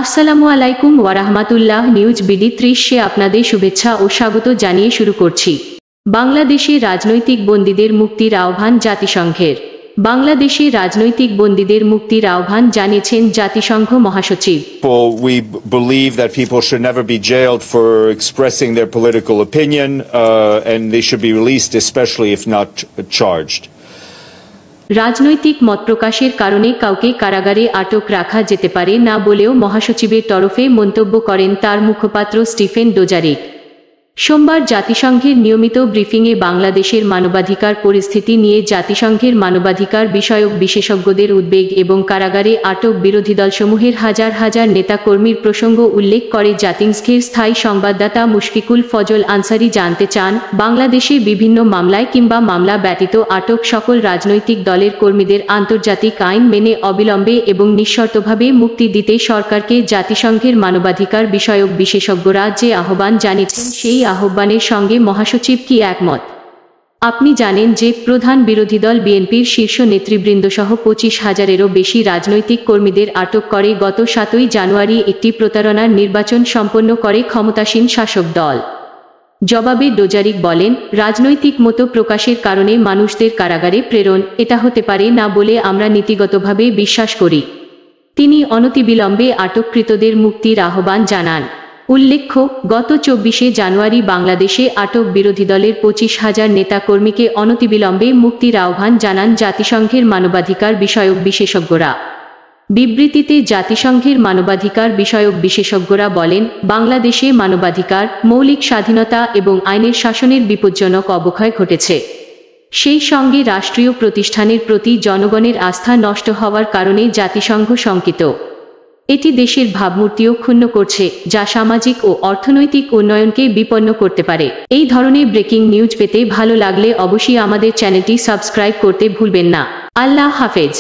আসসালামু আলাইকুম ওয়া রাহমাতুল্লাহ। নিউজ বিডি 30-এ আপনাদের শুভেচ্ছা ও স্বাগত জানিয়ে শুরু করছি। বাংলাদেশে রাজনৈতিক বন্দীদের মুক্তির আহ্বান জাতিসংঘের। বাংলাদেশে রাজনৈতিক বন্দীদের মুক্তির আহ্বান জানিয়েছেন জাতিসংঘ মহাসচিব। We believe that people should never be jailed for expressing their political opinion, and they should be released, especially if not charged. রাজনৈতিক মত প্রকাশের কারণে কাউকে কারাগারে আটক রাখা যেতে পারে না বলেও মহাসচিবের তরফে মন্তব্য করেন তার মুখপাত্র স্টিফেন ডুজারিক। সোমবার জাতিসংঘের নিয়মিত ব্রিফিংয়ে বাংলাদেশের মানবাধিকার পরিস্থিতি নিয়ে জাতিসংঘের মানবাধিকার বিষয়ক বিশেষজ্ঞদের উদ্বেগ এবং কারাগারে আটক বিরোধী দলসমূহের হাজার হাজার নেতাকর্মীর প্রসঙ্গ উল্লেখ করে জাতিসংঘের স্থায়ী সংবাদদাতা মুশফিকুল ফজল আনসারি জানতে চান, বাংলাদেশে বিভিন্ন মামলায় কিংবা মামলা ব্যতীত আটক সকল রাজনৈতিক দলের কর্মীদের আন্তর্জাতিক আইন মেনে অবিলম্বে এবং নিঃশর্তভাবে মুক্তি দিতে সরকারকে জাতিসংঘের মানবাধিকার বিষয়ক বিশেষজ্ঞরা যে আহ্বান জানিয়েছেন সেই আহ্বানের সঙ্গে মহাসচিব কি একমত? আপনি জানেন যে প্রধান বিরোধী দল বিএনপির শীর্ষ নেতৃবৃন্দসহ 25,000-এরও বেশি রাজনৈতিক কর্মীদের আটক করে গত 7 জানুয়ারি একটি প্রতারণার নির্বাচন সম্পন্ন করে ক্ষমতাসীন শাসক দল। জবাবে ডোজারিক বলেন, রাজনৈতিক মত প্রকাশের কারণে মানুষদের কারাগারে প্রেরণ এটা হতে পারে না বলে আমরা নীতিগতভাবে বিশ্বাস করি। তিনি অনতিবিলম্বে আটককৃতদের মুক্তির আহ্বান জানান। উল্লেখ্য, গত 24 জানুয়ারি বাংলাদেশে আটক বিরোধী দলের 25,000 নেতাকর্মীকে অনতিবিলম্বে মুক্তির আহ্বান জানান জাতিসংঘের মানবাধিকার বিষয়ক বিশেষজ্ঞরা। বিবৃতিতে জাতিসংঘের মানবাধিকার বিষয়ক বিশেষজ্ঞরা বলেন, বাংলাদেশে মানবাধিকার, মৌলিক স্বাধীনতা এবং আইনের শাসনের বিপজ্জনক অবক্ষয় ঘটেছে। সেই সঙ্গে রাষ্ট্রীয় প্রতিষ্ঠানের প্রতি জনগণের আস্থা নষ্ট হওয়ার কারণে জাতিসংঘ শঙ্কিত। এটি দেশের ভাবমূর্তিও ক্ষুণ্ণ করছে, যা সামাজিক ও অর্থনৈতিক উন্নয়নকে বিপন্ন করতে পারে। এই ধরনের ব্রেকিং নিউজ পেতে ভালো লাগলে অবশ্যই আমাদের চ্যানেলটি সাবস্ক্রাইব করতে ভুলবেন না। আল্লাহ হাফেজ।